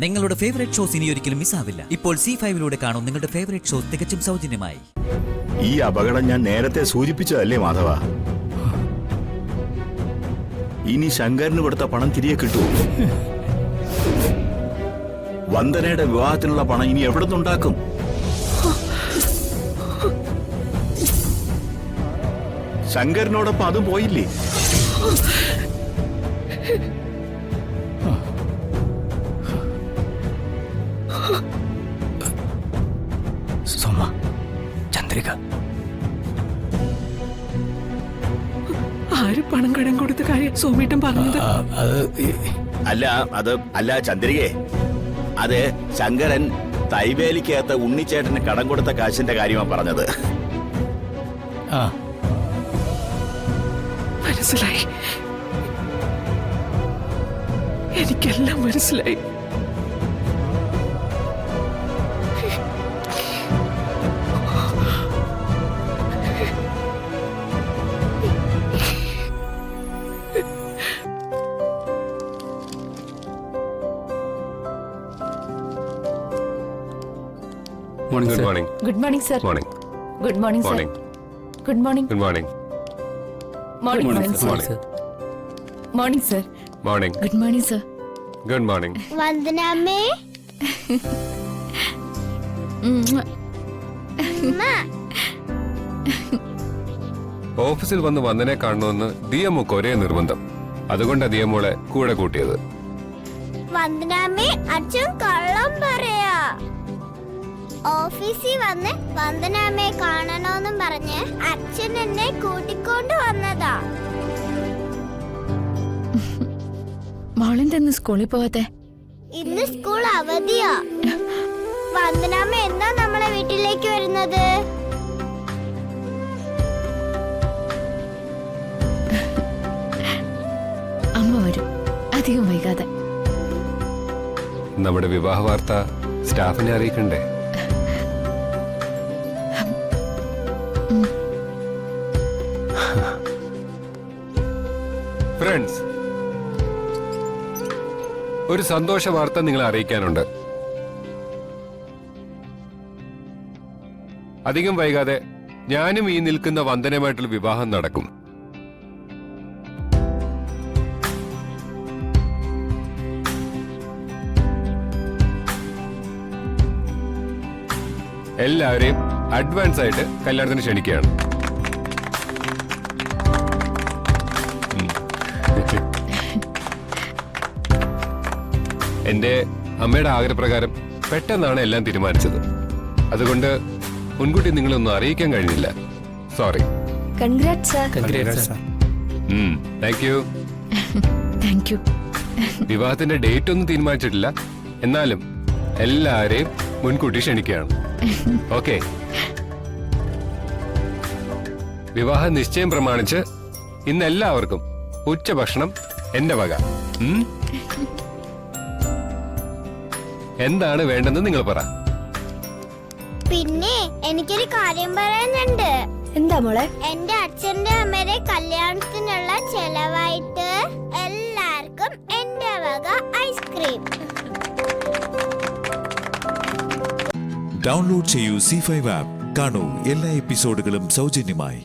നിങ്ങളുടെ favourite shows ഇനി ഒരിക്കലും മിസ്സാവില്ല. ഇപ്പോൾ C5 കാണും നിങ്ങളുടെ ഫേവറേറ്റ് ഷോസ് തികച്ചും സൗജന്യമായി. ഈ അപകടം ഞാൻ നേരത്തെ സൂചിപ്പിച്ചതല്ലേ മാധവ? ഇനി ശങ്കരന് കൊടുത്ത പണം തിരികെ കിട്ടുമോ? വന്ദനയുടെ വിവാഹത്തിനുള്ള പണം ഇനി എവിടെ നിന്നുണ്ടാക്കും? ശങ്കരനോടൊപ്പം അതും പോയില്ലേ? സോമ, ചന്ദ്രിക ആര് പണം കടം കൊടുത്ത കാര്യം സോമേട്ടൻ പറഞ്ഞത്? അല്ല ചന്ദ്രികയെ, അത് ശങ്കരൻ തൈവേലിക്കകത്ത് ഉണ്ണിച്ചേട്ടന് കടം കൊടുത്ത കാശിന്റെ കാര്യമാണ് പറഞ്ഞത്. മനസ്സിലായി, എനിക്കെല്ലാം മനസ്സിലായി. Good morning. Good morning, sir. Morning. Good morning, sir. Morning. Good morning. Good morning. Morning, sir. Morning. Morning, sir. Morning. Good morning, sir. Good morning. വന്ദനമ്മേ, ഓഫീസിൽ വന്ന് വന്ദനെ കാണണമെന്ന് ദിയമ്മക്ക് ഒരേ നിർബന്ധം. അതുകൊണ്ടാ ദിയമ്മോളെ കൂടെ കൂട്ടിയത്. വന്ദനമ്മേ, അച്ഛൻ കള്ളം പറയാ. ഓഫീസിൽ വന്ന് വന്ദനമ്മയെ കാണണോന്നും പറഞ്ഞ് അച്ഛൻ എന്നെ കൂട്ടിക്കൊണ്ട് വന്നതാ. മോളെന്താ ഇന്ന് സ്കൂളിൽ പോവാത്തെ? ഇന്ന് സ്കൂൾ അവധിയാ. വന്ദനമ്മ എന്നാ നമ്മളെ വീട്ടിലേക്ക് വരുന്നത്? അമ്മ വരും അധികം വൈകാതെ. നമ്മുടെ വിവാഹ വാർത്ത സ്റ്റാഫിനെ അറിയിക്കണ്ടേ? ഫ്രണ്ട്സ്, ഒരു സന്തോഷ വാർത്ത നിങ്ങളെ അറിയിക്കാനുണ്ട്. അധികം വൈകാതെ ഞാനും ഈ നിൽക്കുന്ന വന്ദനയുമായിട്ടുള്ള വിവാഹം നടക്കും. എല്ലാവരെയും അഡ്വാൻസ് ആയിട്ട് കല്യാണത്തിന് ക്ഷണിക്കുകയാണ്. എന്റെ അമ്മയുടെ ആഗ്രഹപ്രകാരം പെട്ടെന്നാണ് എല്ലാം തീരുമാനിച്ചത്. അതുകൊണ്ട് മുൻകൂട്ടി നിങ്ങളൊന്നും അറിയിക്കാൻ കഴിഞ്ഞില്ല. Sorry. Congrats, sir. Thank you. Thank you. വിവാഹത്തിന്റെ ഡേറ്റ് ഒന്നും തീരുമാനിച്ചിട്ടില്ല, എന്നാലും എല്ലാരെയും മുൻകൂട്ടി ക്ഷണിക്കുകയാണ്. ഓക്കെ. വിവാഹ നിശ്ചയം പ്രമാണിച്ച് ഇന്ന് എല്ലാവർക്കും ഉച്ചഭക്ഷണം എന്റെ വക. എന്താണ് വേണ്ടെന്ന് നിങ്ങൾ പറ. പിന്നെ എനിക്കൊരു കാര്യം പറയാനുണ്ട്. എന്താ മോളെ? എന്റെ അച്ഛന്റെ അമ്മയുടെ കല്യാണത്തിനുള്ള ചെലവായിട്ട് എല്ലാവർക്കും എന്റെ വക ഐസ്ക്രീം. ഡൗൺലോഡ് ചെയ്യൂ C5 ആപ്പ്. കാണൂ എല്ലാ എപ്പിസോഡുകളും സൗജന്യമായി.